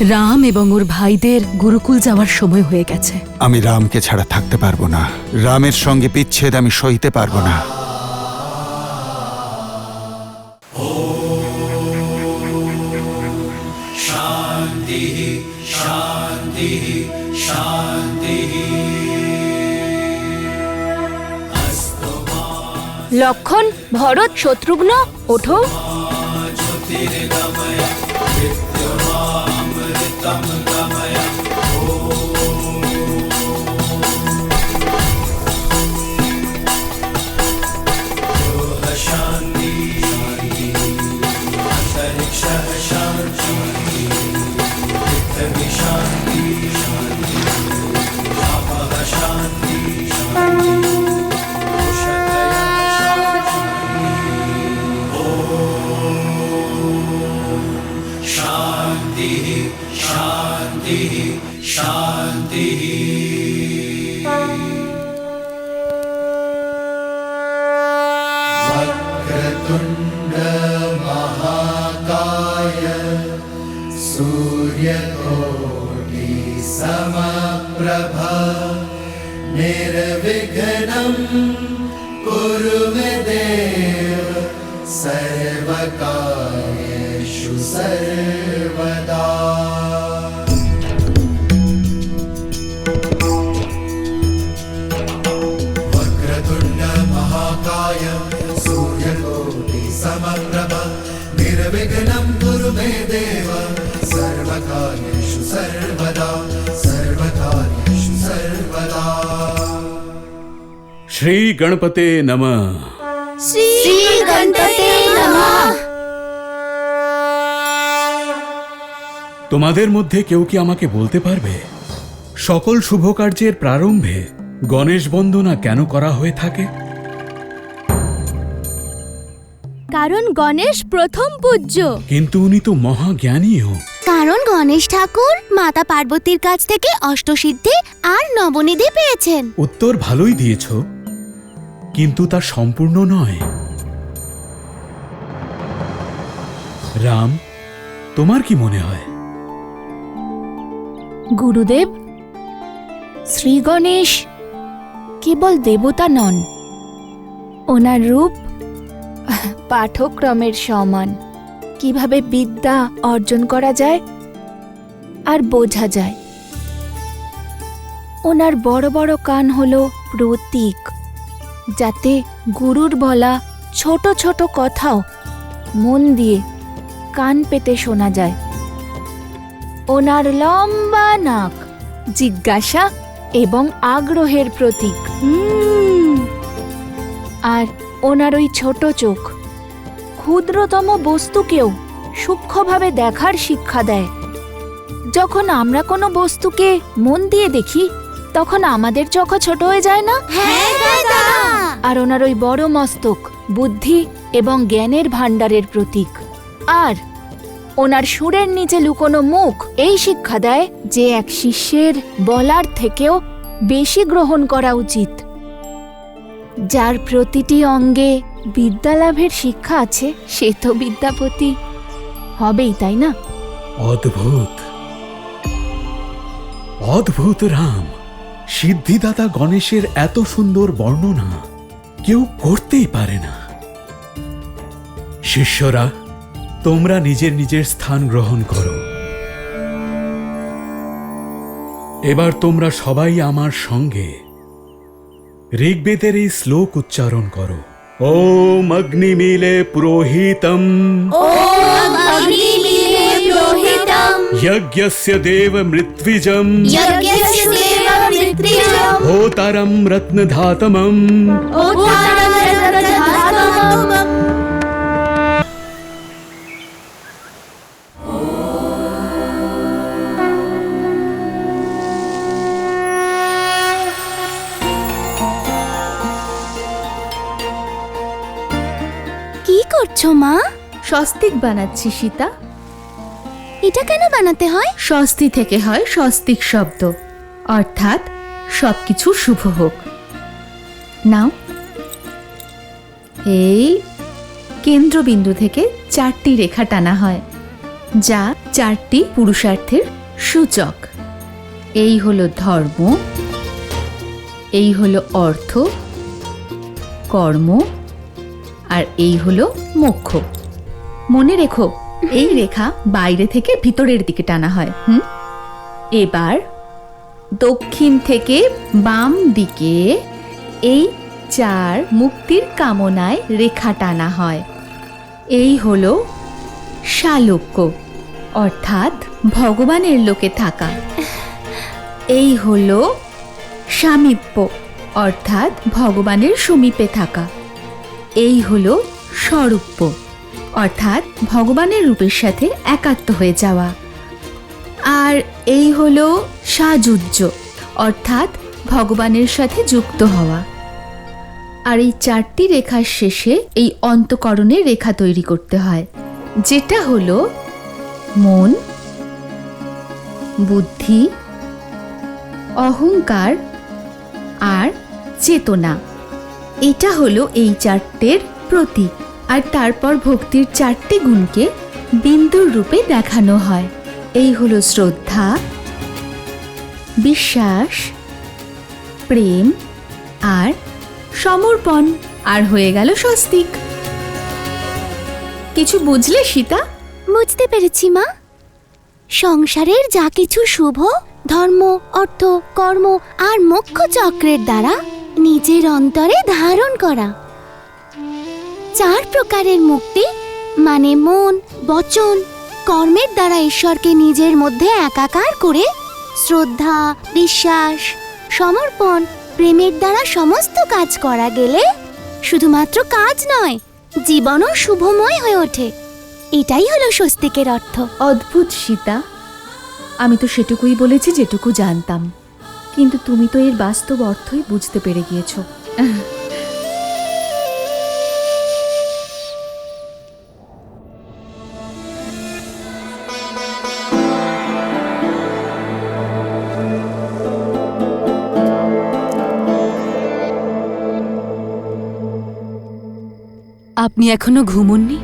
রাম এবং ওর ভাইদের গুরুকুল যাওয়ার সময় হয়ে গেছে। আমি রামকে ছাড়া থাকতে পারবো না। রামের সঙ্গে বিচ্ছেদ আমি সইতে পারবো না। শান্তি শান্তি শান্তি। লক্ষণ, ভরত, শত্রুঘ্ন, ওঠো। शांति शांति। वक्रतुंड महाकाय सूर्यकोटि समप्रभा निर्विघ्नं कुरु मे देव सर्वकार्येषु सर्वदा। वक्रतुंड महाकाय सूर्यकोटि समप्रभा निर्विघ्नं कुरु मे देव सर्वकार्येषु सर्वदा सर्वकार्येषु सर्वदा। श्री गणपते नमः। শ্রী গণপতে নমঃ। তোমাদের মধ্যে কেউ কি আমাকে বলতে পারবে সকল শুভ কার্যের প্রারম্ভে গণেশ বন্দনা কেন করা হয়ে থাকে? কারণ গণেশ প্রথম পূজ্য। কিন্তু উনি তো মহাজ্ঞানীও। কারণ গণেশ ঠাকুর মাতা পার্বতীর কাছ থেকে অষ্টসিদ্ধি আর নবনিধি পেয়েছেন। উত্তর ভালোই দিয়েছ, কিন্তু তা সম্পূর্ণ নয়। রাম, তোমার কি মনে হয়? গুরুদেব, শ্রী গণেশ কেবল দেবতা নন, ওনার রূপ পাঠক্রমের সমান। কিভাবে বিদ্যা অর্জন করা যায় আর বোঝা যায়। ওনার বড় বড় কান হলো প্রতীক, যাতে গুরুর বলা ছোট ছোট কথাও মন দিয়ে কান পেতে শোনা যায়। ওনার লম্বা নাক জিজ্ঞাসা এবং আগ্রহের প্রতীক। আর ওনার ওই ছোট চোখ ক্ষুদ্রতম বস্তুকেও সূক্ষ্মভাবে দেখার শিক্ষা দেয়। যখন আমরা কোনো বস্তুকে মন দিয়ে দেখি, তখন আমাদের চোখও ছোট হয়ে যায় না? হ্যাঁ দাদা। আর ওনার ওই বড় মস্তক বুদ্ধি এবং জ্ঞানের ভাণ্ডারের প্রতীক। আর ওনার সুরের নিচে লুকোনো মুখ এই শিক্ষা দেয় যে এক শিষ্যের বলার থেকেও বেশি গ্রহণ করা উচিত। যার প্রতিটি অঙ্গে বিদ্যালাভের শিক্ষা আছে, সে তো বিদ্যাপতি হবেই, তাই না? অদ্ভুত অদ্ভুত রাম। সিদ্ধিদাতা গণেশের এত সুন্দর বর্ণনা কেউ করতেই পারে না। শিষ্যরা, তোমরা নিজের নিজের স্থান গ্রহণ করো। এবার তোমরা সবাই আমার সঙ্গে ঋগ্বেদের এই শ্লোক উচ্চারণ করো। ওম অগ্নিমিলে পুরোহিতম যজ্ঞস্য দেব মৃত্বিজম হোতারম রত্নধাতমম। কি করছো মা? স্বস্তিক বানাচ্ছি সীতা। এটা কেন বানাতে হয়? স্বস্তি থেকে হয় স্বস্তিক শব্দ, অর্থাৎ সবকিছু শুভ হোক। নাও, এই কেন্দ্রবিন্দু থেকে 4টি রেখা টানা হয়। যা 4টি পুরুষার্থের সূচক। এই হলো ধর্ম, এই হলো অর্থ, কর্ম, আর এই হলো মোক্ষ। মনে রেখো, এই রেখা বাইরে থেকে ভিতরের দিকে টানা হয়। এবার দক্ষিণ থেকে বাম দিকে এই 4 মুক্তির কামনায় রেখা টানা হয়। এই হলো শালোক্য, অর্থাৎ ভগবানের লোকে থাকা। এই হলো সামীপ্য, অর্থাৎ ভগবানের সমীপে থাকা। এই হলো স্বরূপ্য, অর্থাৎ ভগবানের রূপের সাথে একাত্ম হয়ে যাওয়া। আর এই হলো সাযুজ্য, অর্থাৎ ভগবানের সাথে যুক্ত হওয়া। আর এই 4টি রেখার শেষে এই অন্তঃকরণের রেখা তৈরি করতে হয়, যেটা হলো মন, বুদ্ধি, অহংকার আর চেতনা। এটা হলো এই 4টের প্রতীক। আর তারপর ভক্তির 4টি গুণকে বিন্দুর রূপে দেখানো হয়। এই হলো শ্রদ্ধা, বিশ্বাস, প্রেম আর সমর্পণ। আর হয়ে গেল স্বস্তিক। কিছু বুঝলে সীতা? বুঝতে পেরেছি মা। সংসারের যা কিছু শুভ, ধর্ম, অর্থ, কর্ম আর মোক্ষ চক্রের দ্বারা নিজের অন্তরে ধারণ করা। 4 প্রকারের মুক্তি মানে মন, বচন, কর্মের দ্বারা ঈশ্বরকে নিজের মধ্যে একাকার করে শ্রদ্ধা, বিশ্বাস, সমর্পণ, প্রেমের দ্বারা সমস্ত কাজ করা গেলে শুধুমাত্র কাজ নয়, জীবনও শুভময় হয়ে ওঠে। এটাই হলো স্বস্তিকের অর্থ। অদ্ভুত সীতা, আমি তো সেটুকুই বলেছি যেটুকু জানতাম, কিন্তু তুমি তো এর বাস্তব অর্থই বুঝতে পেরে গিয়েছো। আপনি এখনো ঘুমোননি?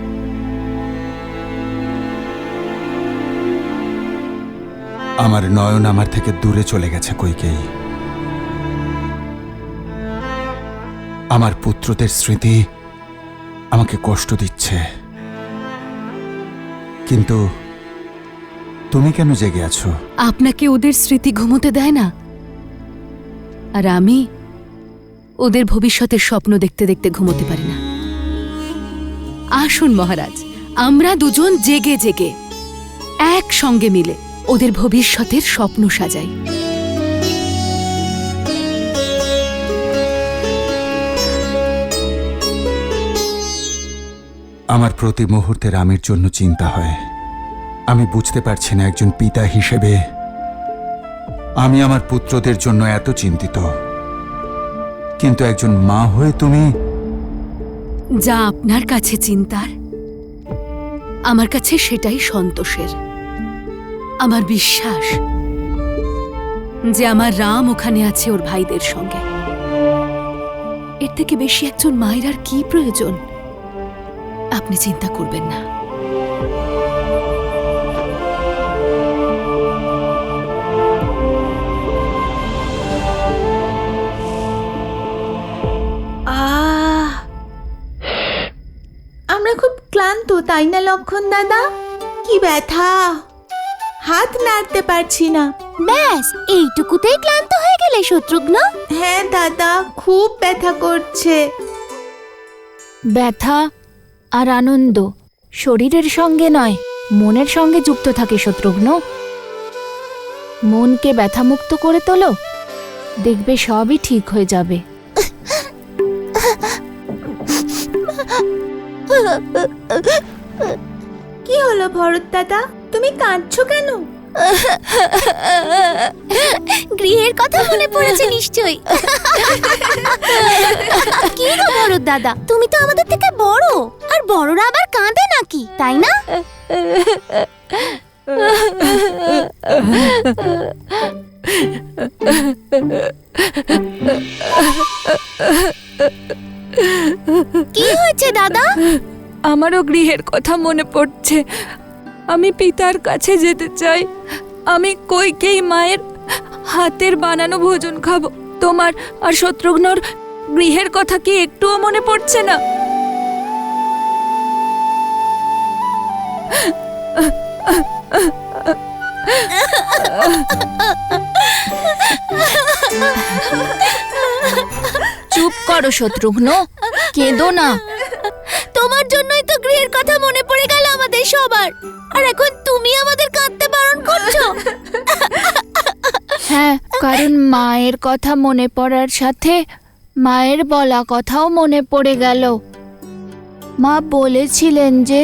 আমার নয়ন আমার থেকে দূরে চলে গেছে কইকেয়ী। আমার পুত্রদের স্মৃতি আমাকে কষ্ট দিচ্ছে। কিন্তু তুমি কেন জেগে আছো? আপনাকে ওদের স্মৃতি ঘুমোতে দেয় না, আর আমি ওদের ভবিষ্যতের স্বপ্ন দেখতে দেখতে ঘুমোতে পারি না। আসুন মহারাজ, আমরা দুজন জেগে জেগে একসঙ্গে মিলে ওদের ভবিষ্যতের স্বপ্ন সাজাই। আমার প্রতি মুহূর্তে রামের জন্য চিন্তা হয়। আমি বুঝতে পারছি না একজন পিতা হিসেবে আমি আমার পুত্রদের জন্য এত চিন্তিত, কিন্তু একজন মা হয়ে তুমি। যা আপনার কাছে চিন্তার, আমার কাছে সেটাই সন্তোষের। আমার বিশ্বাস যে আমার রাম ওখানে আছে ওর ভাইদের সঙ্গে। এর থেকে বেশি একজন মায়ের আর কি প্রয়োজন? আপনি চিন্তা করবেন না। আমরা খুব ক্লান্ত, তাই না লক্ষণ দাদা? কি ব্যথা, হাত নাড়তে পারছি না। ব্যাস এইটুকুতেই ক্লান্ত হয়ে গেলে শত্রুঘ্ন? হ্যাঁ দাদা, খুব ব্যথা করছে। ব্যথা আর আনন্দ শরীরের সঙ্গে নয়, মনের সঙ্গে যুক্ত থাকে শত্রুঘ্ন। মনকে ব্যথামুক্ত করে তোলো, দেখবে সবই ঠিক হয়ে যাবে। কি হলো ভরত দাদা, তুমি কাঁদছো কেন? গৃহের কথা মনে পড়েছে নিশ্চয়ই। কি গো ভরত দাদা, তুমি তো আমাদের থেকে বড়, আর বড়রা আবার কাঁদে নাকি, তাই না? কি হয়েছে দাদা? আমারও গৃহের কথা মনে পড়ছে। আমি পিতার কাছে যেতে চাই। আমি কইকেই মায়ের হাতের বানানো ভোজন খাবো। তোমার আর শত্রুঘ্নর গৃহের কথা কি একটুও মনে পড়ছে না? চুপ করো শত্রুঘ্ন, কেঁদো না। তোমার জন্যই তো গৃহের কথা মনে পড়ে গেল আমাদের সবার, আর এখন তুমি আমাদের কাঁদতে বারণ করছো। হ্যাঁ, কারণ মায়ের কথা মনে পড়ার সাথে মায়ের বলা কথাও মনে পড়ে গেল। মা বলেছিলেন যে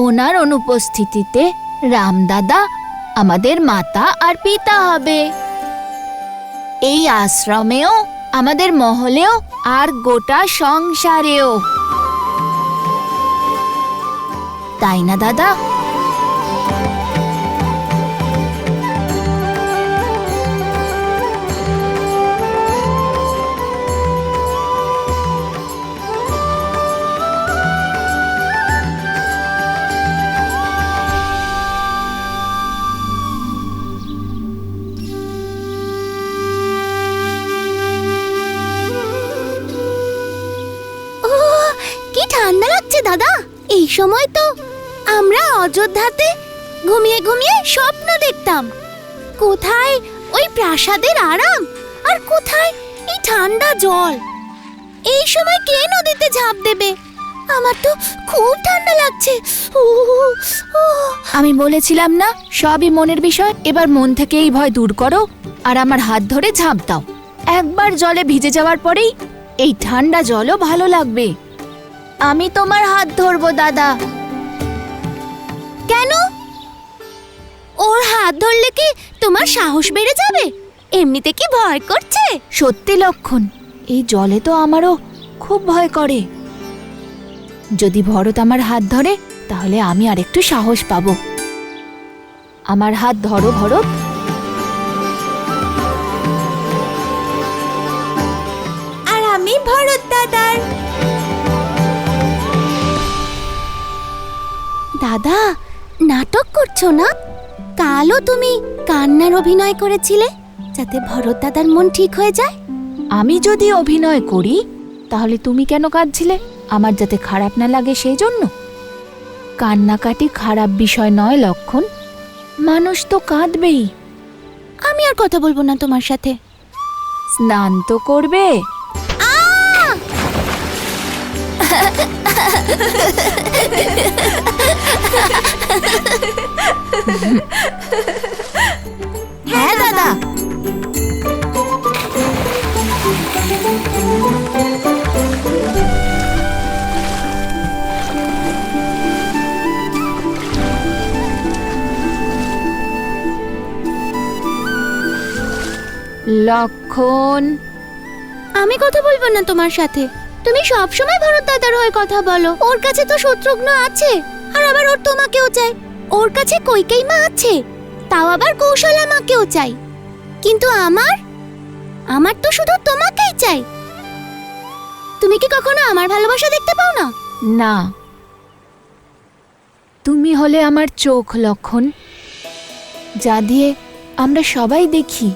ওনার অনুপস্থিতিতে রামদাদা আমাদের মাতা আর পিতা হবে, এই আশ্রমেও, আমাদের মহলেও, আর গোটা সংসারেও। তাই না দাদা? কি ঠান্ডা লাগছে দাদা। এই সময় তো আমরা অযোধ্যাতে ঘুমিয়ে ঘুমিয়ে স্বপ্ন দেখতাম। কোথায় ওই প্রাসাদের আরাম, আর কোথায় এই ঠান্ডা জল। এই সময় কে নদীতে ঝাঁপ দেবে? আমার তো খুব ঠান্ডা লাগছে। আমি বলেছিলাম না, সবই মনের বিষয়। এবার মন থেকে এই ভয় দূর করো আর আমার হাত ধরে ঝাঁপ দাও। একবার জলে ভিজে যাওয়ার পরেই এই ঠান্ডা জলও ভালো লাগবে। আমি তোমার হাত ধরবো দাদা। কেন? ওর হাত ধরলে কি তোমার সাহস বেড়ে যাবে? এমনিতে কি ভয় করছে? সত্যি লক্ষণ, এই জলে তো আমারও খুব ভয় করে। যদি ভরত আমার হাত ধরে তাহলে আমি আরেকটু সাহস পাবো। আমার হাত ধরো ভরত। আর আমি ভরত দাদার। দাদা, নাটক করছো না? কালও তুমি কান্নার অভিনয় করেছিলে যাতে ভরত দাদার মন ঠিক হয়ে যায়। আমি যদি অভিনয় করি তাহলে তুমি কেন কাঁদছিলে? আমার যাতে খারাপ না লাগে সেই জন্য? কান্নাকাটি খারাপ বিষয় নয় লক্ষণ, মানুষ তো কাঁদবেই। আমি আর কথা বলবো না তোমার সাথে। স্নান তো করবে। হ্যাঁ দাদা। লক্ষণ, আমি কথা বলবো না তোমার সাথে। তুমি সব সময় ভরত দাদার হয়ে কথা বলো। ওর কাছে তো শত্রুঘ্ন আছে, আর আবার ওর তোমাকেও চাই। ওর কাছে কইকেই মা আছে, তাও আবার কৌশলা মাকেও চাই। কিন্তু আমার তো শুধু তোমাকেই চাই। তুমি কি কখনো আমার ভালোবাসা দেখতে পাও না? না, তুমি হলে আমার চোখ লক্ষণ, যা দিয়ে আমরা সবাই দেখি,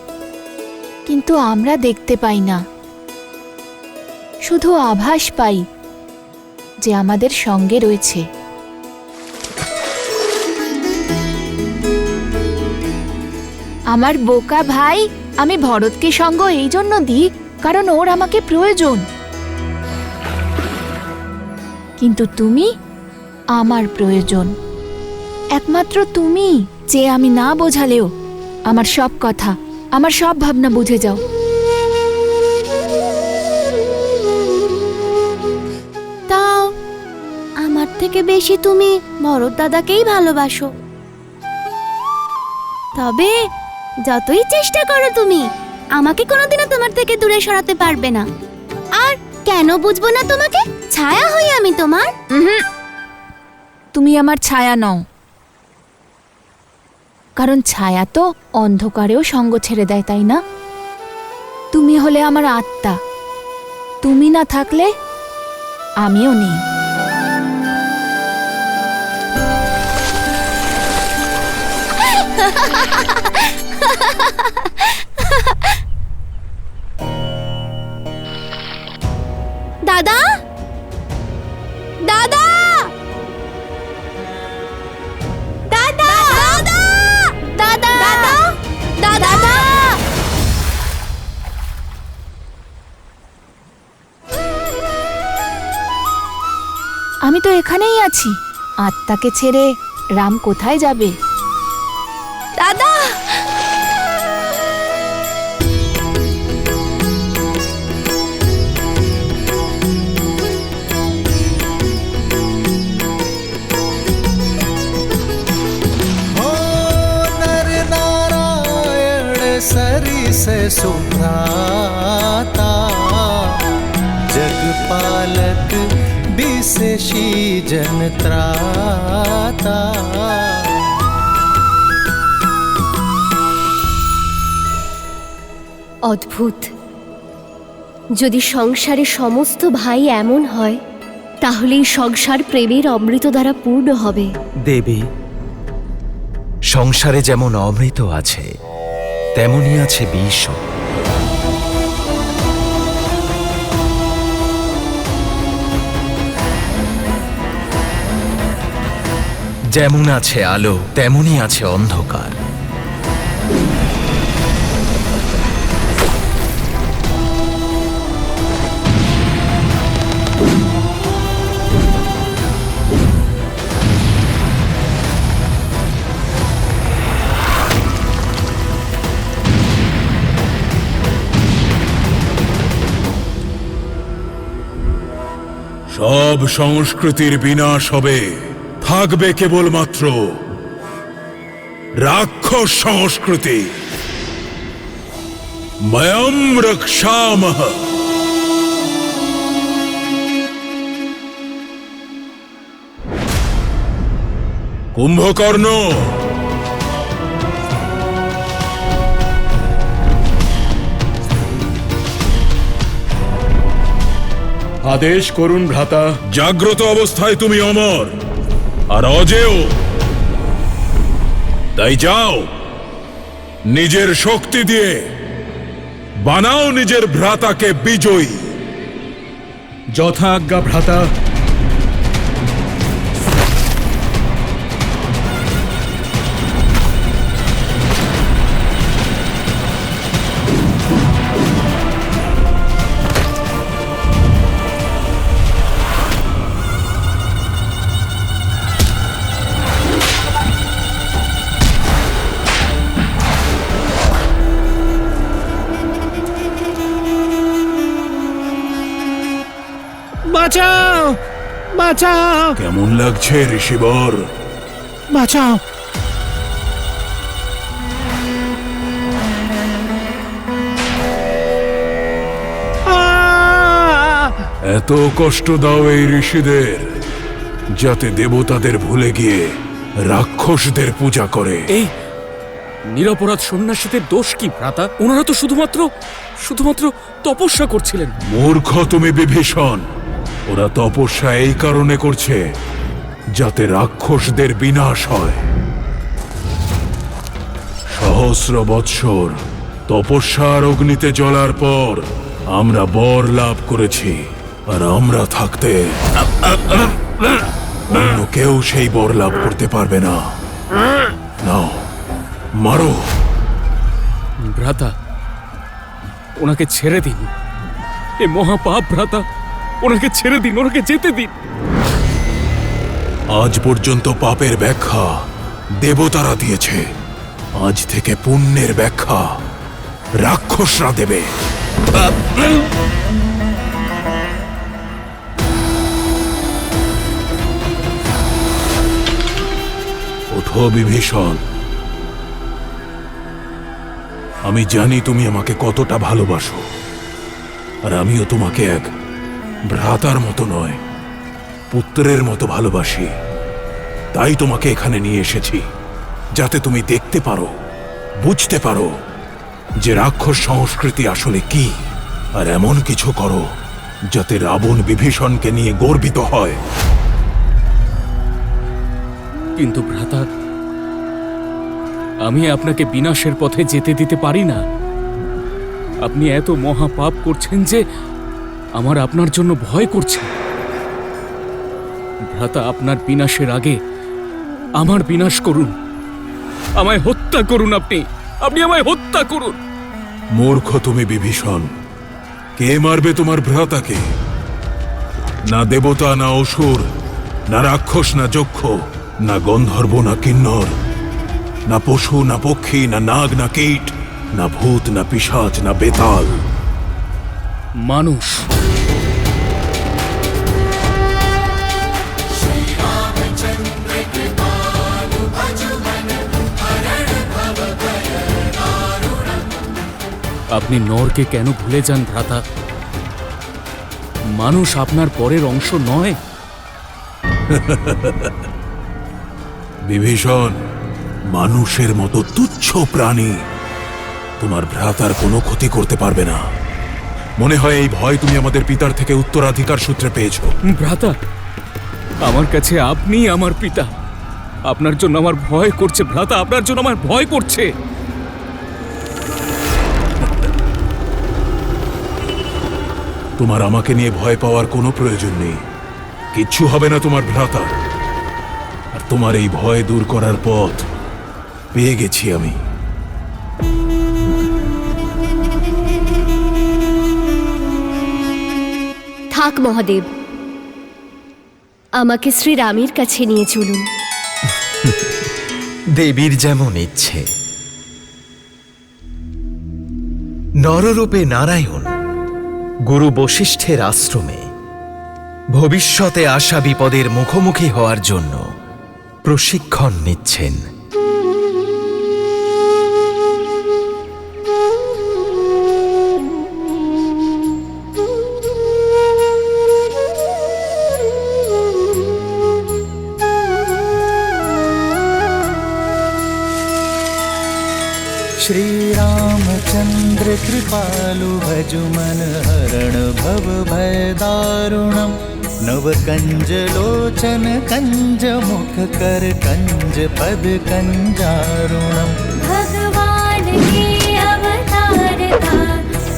কিন্তু আমরা দেখতে পাই না। শুধু আভাস পাই যে আমাদের সঙ্গে রয়েছে। আমার বোকা ভাই, আমি ভরতকে সঙ্গ এই জন্য দিই কারণ ওর আমাকে প্রয়োজন। কিন্তু তুমি আমার প্রয়োজন। একমাত্র তুমি, যে আমি না বোঝালেও আমার সব কথা, আমার সব ভাবনা বুঝে যাও। তাও আমার থেকে বেশি তুমি ভরত দাদাকেই ভালোবাসো। তবে যতই চেষ্টা করো তুমি, আমাকে কোনোদিনও তোমার থেকে দূরে সরাতে পারবে না। আর কেন বুঝবো না তোমাকে? ছায়া হই আমি তোমার। তুমি আমার ছায়া নও, কারণ ছায়া তো অন্ধকারেও সঙ্গ ছেড়ে দেয়, তাই না? তুমি হলে আমার আত্মা, তুমি না থাকলে আমিও নেই। দাদা, দাদা, দাদা, দাদা, দাদা, দাদা। আমি তো এখানেই আছি। আত্মাকে ছেড়ে রাম কোথায় যাবে? দাদা, हो नर नारायण सरी से सुभ्राता जगपालक विशेषी जन त्राता। অদ্ভুত। যদি সংসারে সমস্ত ভাই এমন হয়, তাহলে এই সংসার প্রেমের অমৃত দ্বারা পূর্ণ হবে। দেবী, সংসারে যেমন অমৃত আছে তেমনি আছে বিষ। যেমন আছে আলো তেমনি আছে অন্ধকার। সব সংস্কৃতির বিনাশ হবে, থাকবে কেবলমাত্র রাক্ষস সংস্কৃতি। ময়ম রক্ষামহ। কুম্ভকর্ণ, আদেশ করুন ভ্রাতা। জাগ্রত অবস্থায় তুমি অমর আর অজেয়, তাই যাও নিজের শক্তি দিয়ে বানাও নিজের ভ্রাতাকে বিজয়ী। যথা আজ্ঞা ভ্রাতা। বাঁচাও, বাঁচাও। কেমন লাগছে ঋষিবর? বাঁচাও। এত কষ্ট দাও এই ঋষিদের, যাতে দেবতাদের ভুলে গিয়ে রাক্ষসদের পূজা করে। এই নিরপরাধ সন্ন্যাসীদের দোষ কি ভ্রাতা? ওনারা তো শুধুমাত্র তপস্যা করছিলেন। মূর্খ তুমি বিভীষণ। ওরা তপস্যা এই কারণে করছে যাতে রাক্ষসদের বিনাশ হয়। সহস্র বৎসর তপস্যার অগ্নিতে জ্বলার পর আমরা বর লাভ করেছি, আর আমরা থাকতে অন্য কেউ সেই বর লাভ করতে পারবে না। নাও, মারো। ভ্রাতা, ওনাকে ছেড়ে দিন। এ মহাপাপ ভ্রাতা, ওনাকে ছেড়ে দিন, ওনাকে যেতে দিন। আজ পর্যন্ত পাপের ব্যাখ্যা দেবতারা দিয়েছে, আজ থেকে পুণ্যের ব্যাখ্যা রাক্ষসরা দেবে। ওঠো বিভীষণ। আমি জানি তুমি আমাকে কতটা ভালোবাসো, আর আমিও তোমাকে এক ভ্রাতার মতো নয়, পুত্রের মতো ভালোবাসি। তাই তোমাকে এখানে নিয়ে এসেছি, যাতে তুমি দেখতে পারো, বুঝতে পারো যে রাক্ষস সংস্কৃতি আসলে কি, আর এমন কিছু করো যাতে রাবণ বিভীষণকে নিয়ে গর্বিত হয়। কিন্তু ভ্রাতা, আমি আপনাকে বিনাশের পথে যেতে দিতে পারি না। আপনি এত মহা পাপ করছেন যে আমার আপনার জন্য ভয় করছে। ভ্রাতা, আপনার বিনাশের আগে আমার বিনাশ করুন, আমায় হত্যা করুন। আপনি আমায় হত্যা করুন। মূর্খ তুমি বিভীষণ! কে মারবে তোমার ভ্রাতাকে? না দেবতা, না অসুর, না রাক্ষস, না যক্ষ, না গন্ধর্ব, না কিন্নর, না পশু, না পক্ষী, না নাগ, না কীট, না ভূত, না পিশাচ, না বেতাল। মানুষ। আপনি নরকে কেন ভুলে যান ভ্রাতা? মানুষ আপনার পরের অংশ নয়। বিভীষণ মানুষের মতো তুচ্ছ প্রাণী তোমার ভ্রাতার কোনো ক্ষতি করতে পারবে না। মনে হয় এই ভয় তুমি আমাদের পিতার থেকে উত্তরাধিকার সূত্রে পেয়েছো। ভ্রাতা, আমার কাছে আপনি আমার পিতা। আপনার জন্য আমার ভয় করছে ভ্রাতা, আপনার জন্য আমার ভয় করছে। তোমার আমাকে নিয়ে ভয় পাওয়ার কোনো প্রয়োজন নেই। কিচ্ছু হবে না তোমার ভ্রাতা। আর তোমার এই ভয় দূর করার পথ পেয়ে গেছি আমি। থাক মহাদেব, আমাকে শ্রীরামের কাছে নিয়ে চলুন। দেবীর যেমন ইচ্ছে। নররূপে নারায়ণ গুরু বশিষ্ঠের আশ্রমে ভবিষ্যতে আসা বিপদের মুখোমুখি হওয়ার জন্য প্রশিক্ষণ নিচ্ছেন। श्री रामचंद्र कृपालु भजु मन हरण भव भय दारुणम नव कंज लोचन कंज मुख कर कंज पद कंजारुणम। भगवान के अवतार का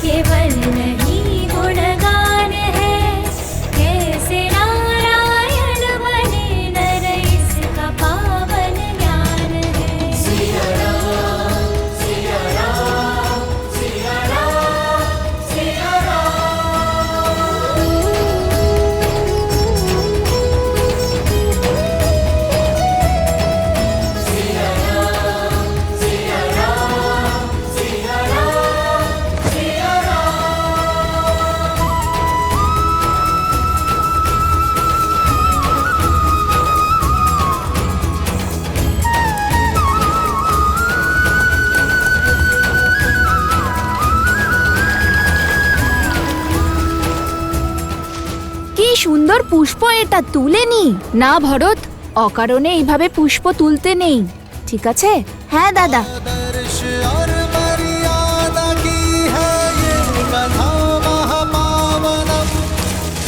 केवल नहीं गुणगान है, कैसे नारायण बने नर इसका पावन ज्ञान है। सिया राम, सिया राम, सिया राम, सिया কি সুন্দর পুষ্প, এটা তুলে নি। না ভরত, অকারণে এইভাবে পুষ্প তুলতে নেই, ঠিক আছে? হ্যাঁ দাদা। आदर्श और मर्यादा की है ये कथा महापावनम।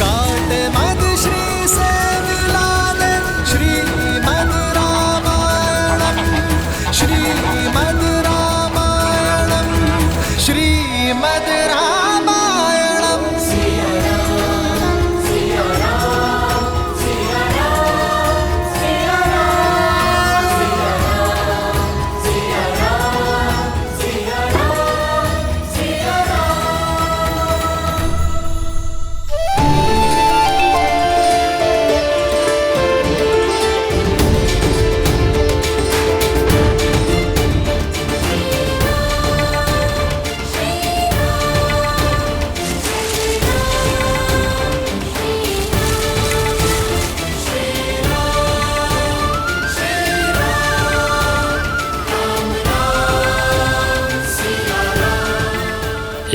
काट मद श्री से मिला दे श्रीमद् रामायणम, श्रीमद् रामायणम, श्रीमद् रामायणम। सिया राम, सिया राम, सिया राम, सिया राम, सिया राम, सिया राम, सिया राम, सिया राम।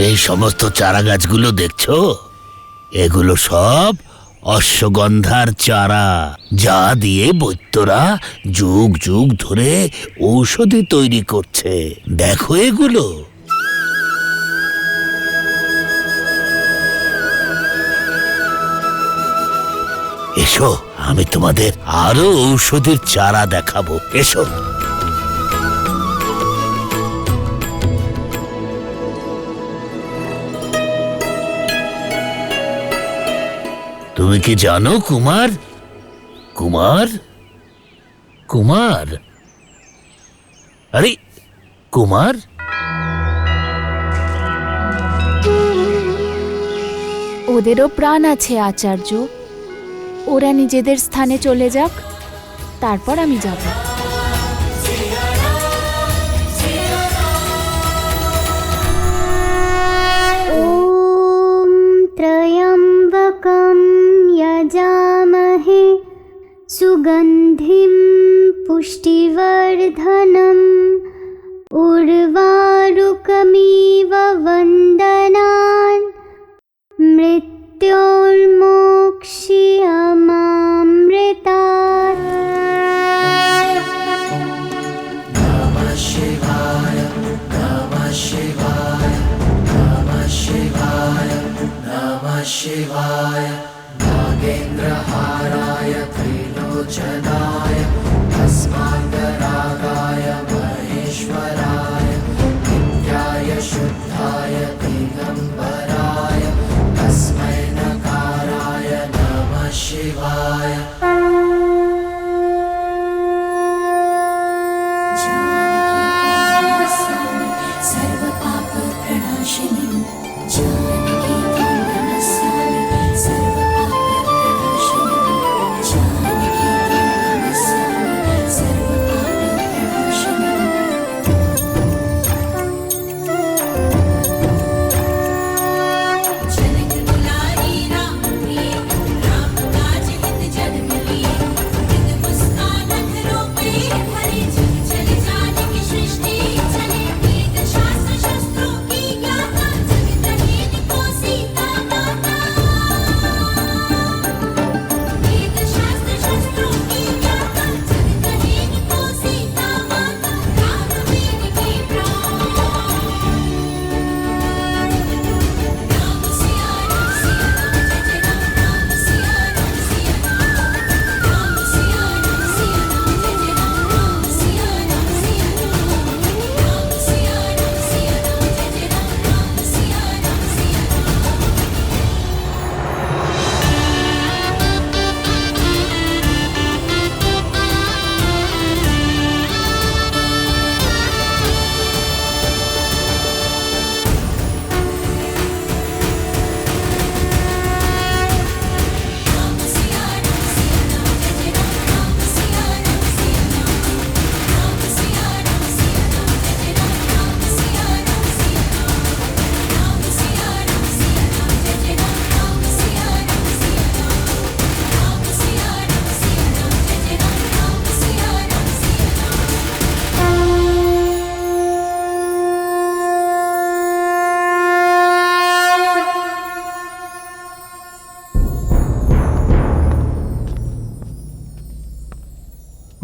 এই সমস্ত চারা গাছগুলো দেখছো, এগুলো সব অশ্বগন্ধার চারা, যা দিয়ে বৈদ্যরা যুগ যুগ ধরে ঔষধি তৈরি করছে। দেখো এগুলো। এসো, আমি তোমাদের আরো ঔষধের চারা দেখাবো। এসো। তুমি কি জানো কুমার, কুমার, কুমার, আরে কুমার, ওদেরও প্রাণ আছে আচার্য, ওরা নিজেদের স্থানে চলে যাক, তারপর আমি যাব। ॐ त्र्यम्बकं यजामहे सुगन्धिं पुष्टिवर्धनम् उर्वारुकमिव वन्दनान् मृत्योर्मोक्ष्यमामृतात्। शिवाय नागेन्द्रहाराय त्रिलोचनाय अस्माकरागाय महेश्वराय नित्याय शुद्धाय दिगम्बराय तस्मै नकाराय नमः शिवाय।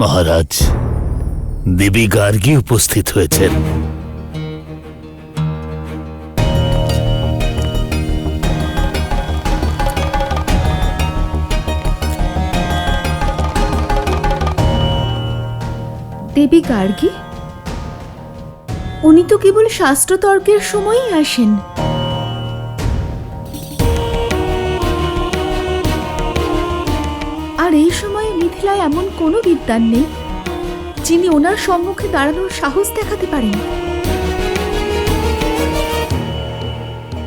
মহারাজ, দেবী গার্গী উপস্থিত হয়েছেন। দেবী গার্গী? উনি তো কেবল শাস্ত্রতর্কের সময়ই আসেন। আর এই সময়ে মিথিলায় এমন কোনো বিদ্বান নেই যিনি ওনার সম্মুখে দাঁড়ানোর সাহস দেখাতে পারেন।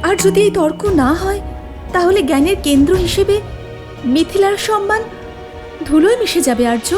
আর যদি এই তর্ক না হয়, তাহলে জ্ঞানের কেন্দ্র হিসেবে মিথিলার সম্মান ধুলোয় মিশে যাবে আর্য।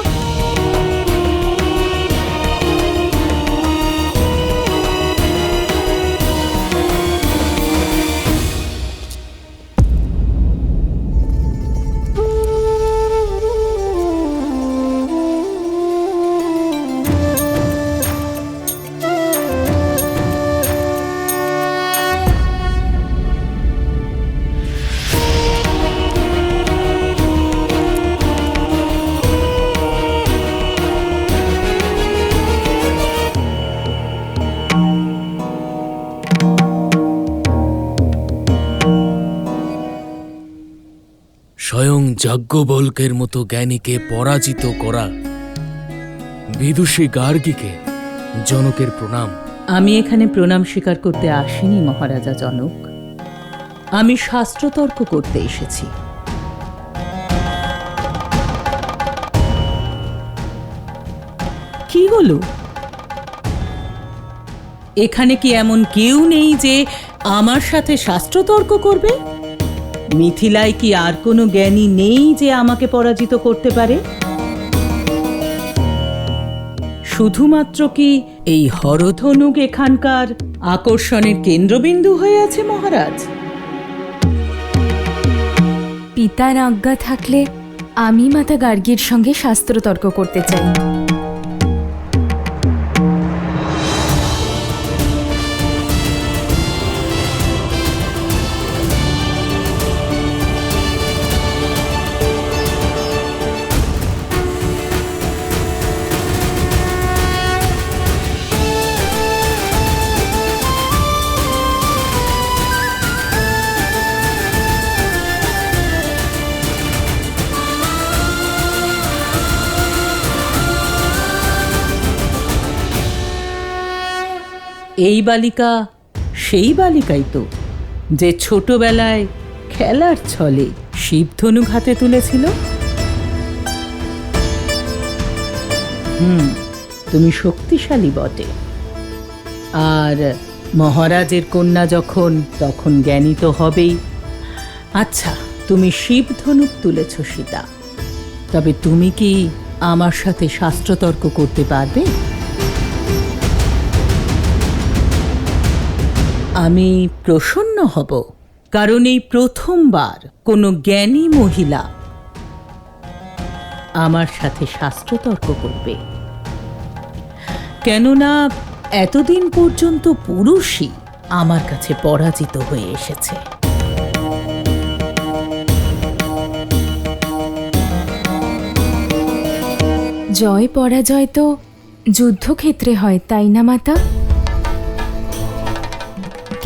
যাজ্ঞবল্কের মতো জ্ঞানীকে পরাজিত করা, বিদুষী গার্গীকে জনকের প্রণাম। আমি এখানে প্রণাম স্বীকার করতে আসিনি মহারাজা জনক, আমি শাস্ত্রতর্ক করতে এসেছি। কি হলো? এখানে কি এমন কেউ নেই যে আমার সাথে শাস্ত্রতর্ক করবে? মিথিলায় কি আর কোনো জ্ঞানী নেই যে আমাকে পরাজিত করতে পারে? শুধুমাত্র কি এই হরধনুক এখানকার আকর্ষণের কেন্দ্রবিন্দু হয়ে আছে মহারাজ? পিতার আজ্ঞা থাকলে আমি মাতা গার্গীর সঙ্গে শাস্ত্রতর্ক করতে চাই। এই বালিকা সেই বালিকাই তো, যে ছোটবেলায় খেলার ছলে শিবধনুক হাতে তুলেছিল। তুমি শক্তিশালী বটে, আর মহারাজের কন্যা যখন, তখন জ্ঞানী তো হবেই। আচ্ছা, তুমি শিবধনুক তুলেছ সীতা, তবে তুমি কি আমার সাথে শাস্ত্রতর্ক করতে পারবে? আমি প্রসন্ন হব, কারণ এই প্রথমবার কোনো জ্ঞানী মহিলা আমার সাথে শাস্ত্রতর্ক করবে। কেননা এতদিন পর্যন্ত পুরুষই আমার কাছে পরাজিত হয়ে এসেছে। জয় পরাজয় তো যুদ্ধক্ষেত্রে হয়, তাই না মাতা?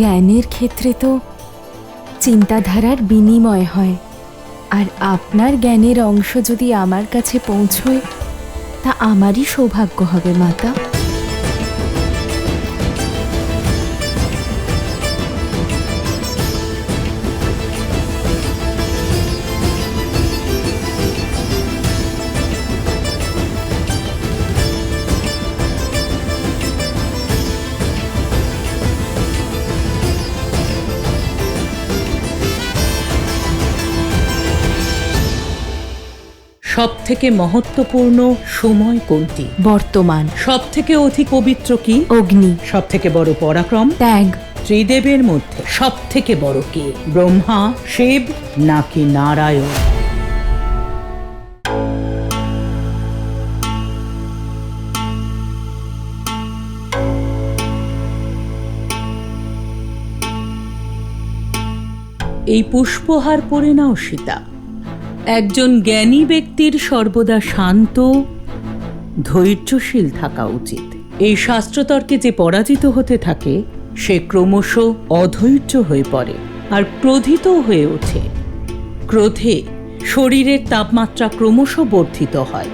জ্ঞানের ক্ষেত্রে তো চিন্তাধারার বিনিময় হয়, আর আপনার জ্ঞানের অংশ যদি আমার কাছে পৌঁছয় তা আমারই সৌভাগ্য হবে মাতা। সব থেকে মহত্বপূর্ণ সময় কোনটি? বর্তমান। সব থেকে অধিক পবিত্র কি? অগ্নি। সব থেকে বড় পরাক্রম? ত্যাগ। ত্রিদেবের মধ্যে সব থেকে বড় কে? ব্রহ্মা, শিব নাকি নারায়ণ? এই পুষ্পহার পরে নাও সীতা। একজন জ্ঞানী ব্যক্তির সর্বদা শান্ত, ধৈর্যশীল থাকা উচিত। এই শাস্ত্রতর্কে যে পরাজিত হতে থাকে সে ক্রমশ অধৈর্য হয়ে পড়ে আর ক্রোধিত হয়ে ওঠে। ক্রোধে শরীরের তাপমাত্রা ক্রমশ বর্ধিত হয়,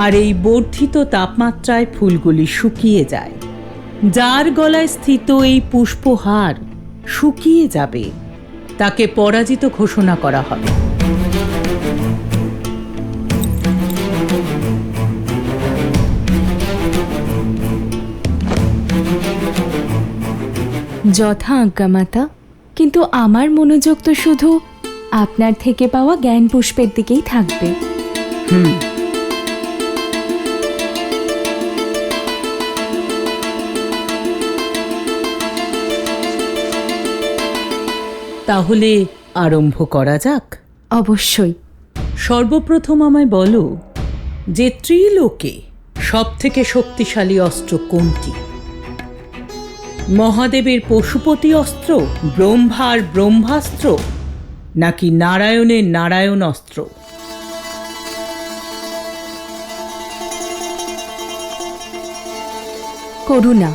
আর এই বর্ধিত তাপমাত্রায় ফুলগুলি শুকিয়ে যায়। যার গলায় স্থিত এই পুষ্পহার শুকিয়ে যাবে তাকে পরাজিত ঘোষণা করা হবে। যথা আজ্ঞা মাতা, কিন্তু আমার মনোযোগ তো শুধু আপনার থেকে পাওয়া জ্ঞান পুষ্পের দিকেই থাকবে। তাহলে আরম্ভ করা যাক। অবশ্যই। সর্বপ্রথম আমায় বলো যে ত্রিলোকে সব থেকে শক্তিশালী অস্ত্র কোনটি? মহাদেবের পশুপতি অস্ত্র, ব্রহ্মার ব্রহ্মাস্ত্র, নাকি নারায়ণের নারায়ণ অস্ত্র? করুণা।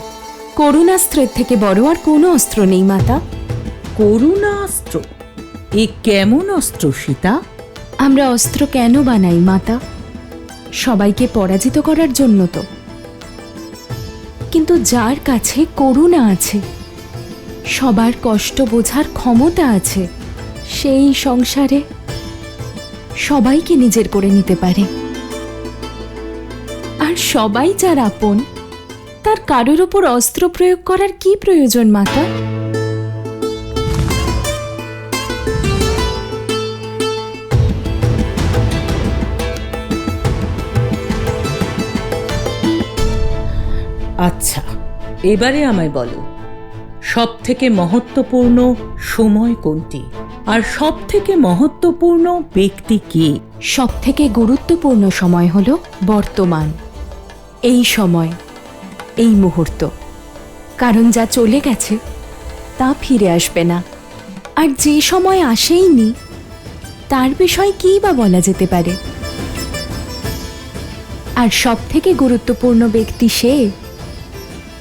করুণাস্ত্রের থেকে বড় আর কোনো অস্ত্র নেই মাতা। করুণা অস্ত্র? এ কেমন অস্ত্র সীতা? আমরা অস্ত্র কেন বানাই মাতা? সবাইকে পরাজিত করার জন্য তো। কিন্তু যার কাছে করুণা আছে, সবার কষ্ট বোঝার ক্ষমতা আছে, সেই সংসারে সবাইকে নিজের করে নিতে পারে। আর সবাই যার আপন, তার কারোর ওপর অস্ত্র প্রয়োগ করার কি প্রয়োজন মাতা? আচ্ছা, এবারে আমায় বলো, সব থেকে মহত্বপূর্ণ সময় কোনটি, আর সব থেকে মহত্বপূর্ণ ব্যক্তি কে? সব থেকে গুরুত্বপূর্ণ সময় হলো বর্তমান, এই সময়, এই মুহূর্ত। কারণ যা চলে গেছে তা ফিরে আসবে না, আর যে সময় আসেইনি তার বিষয় কী বা বলা যেতে পারে। আর সব থেকে গুরুত্বপূর্ণ ব্যক্তি সে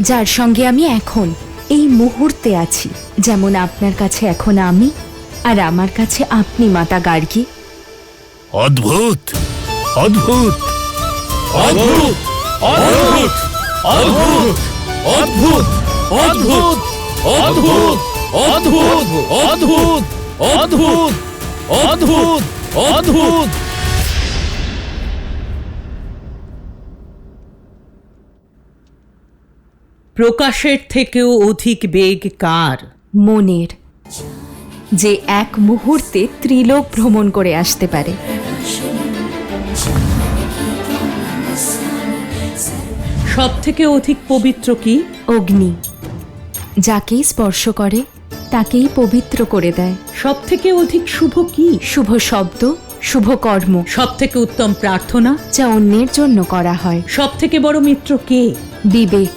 যার সঙ্গে আমি এখন এই মুহূর্তে আছি, যেমন আপনার কাছে এখন আমি, আর আমার কাছে আপনি মাতা গার্গী। অদ্ভুত, অদ্ভুত, অদ্ভুত, অদ্ভুত, অদ্ভুত, অদ্ভুত, অদ্ভুত, অদ্ভুত, অদ্ভুত, অদ্ভুত, অদ্ভুত, অদ্ভুত, অদ্ভুত। প্রকাশের থেকেও অধিক বেগ কার? মনের, যে এক মুহূর্তে ত্রিলোক ভ্রমণ করে আসতে পারে। সব থেকে অধিক পবিত্র কি? অগ্নি, যাকেই স্পর্শ করে তাকেই পবিত্র করে দেয়। সব থেকে অধিক শুভ কি? শুভ শব্দ, শুভ কর্ম, সব থেকে উত্তম প্রার্থনা, যা অন্যের জন্য করা হয়। সব থেকে বড় মিত্র কে? বিবেক,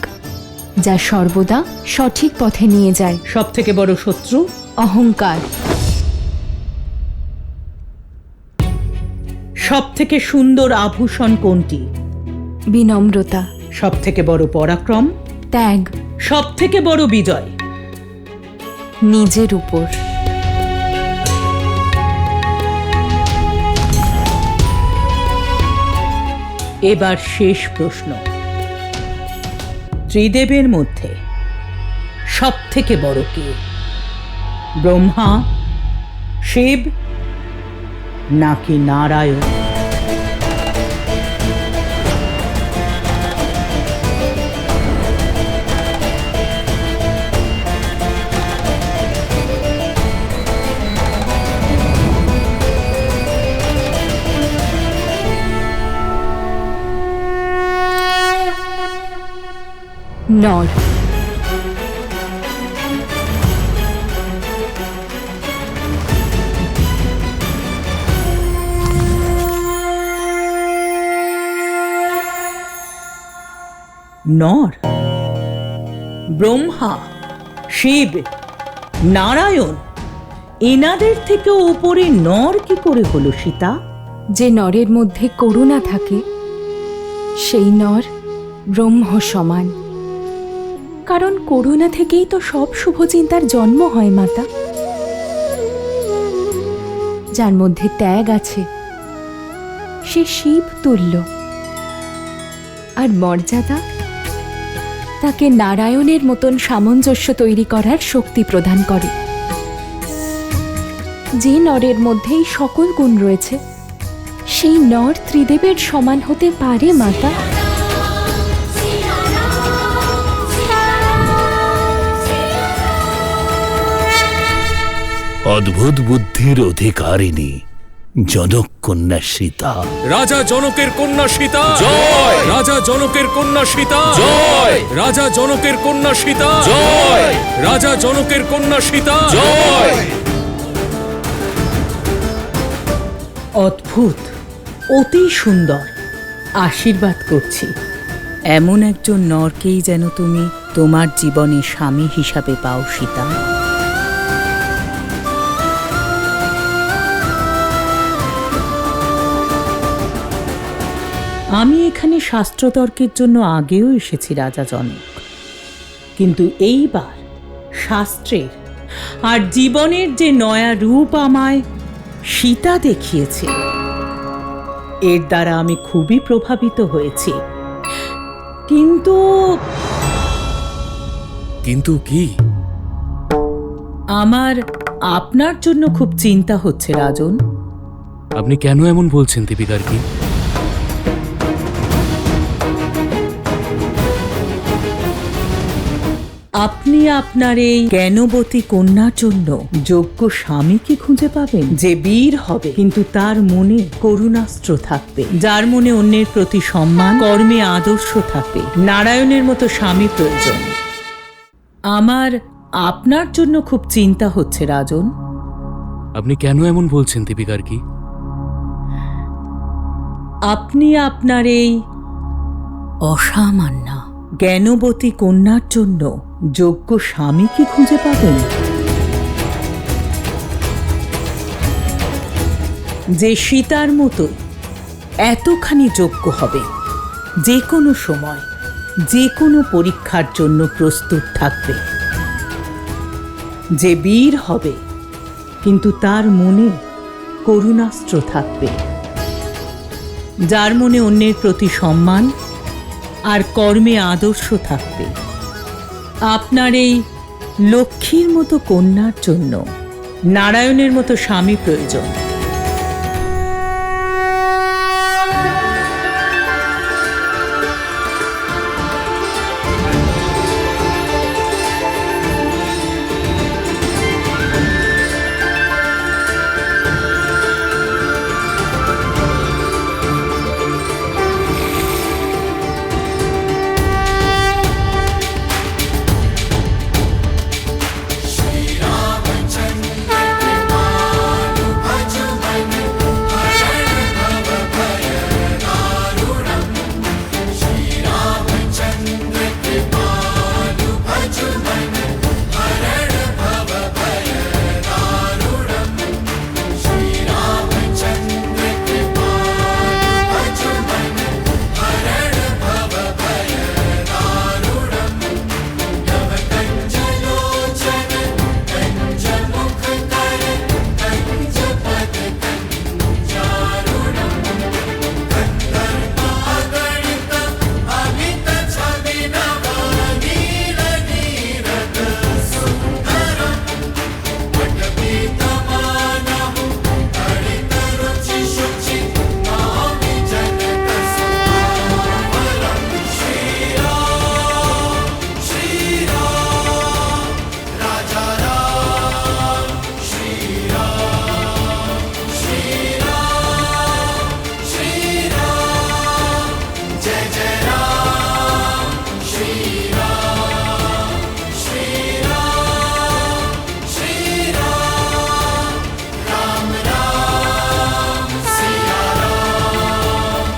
যা সর্বদা সঠিক পথে নিয়ে যায়। সব থেকে বড় শত্রু? অহংকার। সব থেকে সুন্দর আভূষণ কোনটি? বিনম্রতা। সব থেকে বড় পরাক্রম? ত্যাগ। সব থেকে বড় বিজয়? নিজের উপর। এবার শেষ প্রশ্ন, ত্রিদেবের মধ্যে সব থেকে বড় কে? ব্রহ্মা, শিব নাকি নারায়ণ? নর। নর? ব্রহ্মা, শিব, নারায়ণ, এনাদের থেকে উপরে নর কি করে হলো সীতা? যে নরের মধ্যে করুণা থাকে সেই নর ব্রহ্ম সমান। কারণ করুণা থেকেই তো সব শুভ চিন্তার জন্ম হয় মাতা। যার মধ্যে ত্যাগ আছে সে শিব তুল্য, আর মর্যাদা তাকে নারায়ণের মতন সামঞ্জস্য তৈরি করার শক্তি প্রদান করে। যে নরের মধ্যেই সকল গুণ রয়েছে সেই নর ত্রিদেবের সমান হতে পারে মাতা। অদ্ভুত বুদ্ধির অধিকারিণী জনক কন্যা সীতা। রাজা জনকের কন্যা সীতা জয়! রাজা জনকের কন্যা সীতা জয়! রাজা জনকের কন্যা সীতা জয়! রাজা জনকের কন্যা সীতা জয়! অদ্ভুত, অতি সুন্দর। আশীর্বাদ করছি, এমন একজন নরকেই যেন তুমি তোমার জীবনে স্বামী হিসাবে পাও সীতা। আমি এখানে শাস্ত্রতর্কের জন্য আগেও এসেছি রাজা জনক, কিন্তু এইবার শাস্ত্রের আর জীবনের যে নয়া রূপ আমায় সীতা দেখিয়েছে, এর দ্বারা আমি খুবই প্রভাবিত হয়েছি। কিন্তু কিন্তু কি? আমার আপনার জন্য খুব চিন্তা হচ্ছে রাজন। আপনি কেন এমন বলছেন দীপিকার কি? আপনি আপনার এই জ্ঞানবতী কন্যার জন্য যোগ্য স্বামীকে খুঁজে পাবেন, যে বীর হবে কিন্তু তার মনে করুণাস্ত্র থাকবে, যার মনে অন্যের প্রতি সম্মান, কর্মে আদর্শ থাকবে। নারায়ণের মতো স্বামী প্রয়োজন। আমার আপনার জন্য খুব চিন্তা হচ্ছে রাজন। আপনি কেন এমন বলছেন দীপিকার কি? আপনি আপনার এই অসামান্য জ্ঞানবতী কন্যার জন্য যোগ্য স্বামীকে খুঁজে পাবেন, যে সীতার মতো এতখানি যোগ্য হবে, যে কোনো সময় যে কোনো পরীক্ষার জন্য প্রস্তুত থাকবে, যে বীর হবে কিন্তু তার মনে করুণাস্ত্র থাকবে, যার মনে অন্যের প্রতি সম্মান আর কর্মে আদর্শ থাকবে। আপনার এই লক্ষ্মীর মতো কন্যার জন্য নারায়ণের মতো স্বামী প্রয়োজন।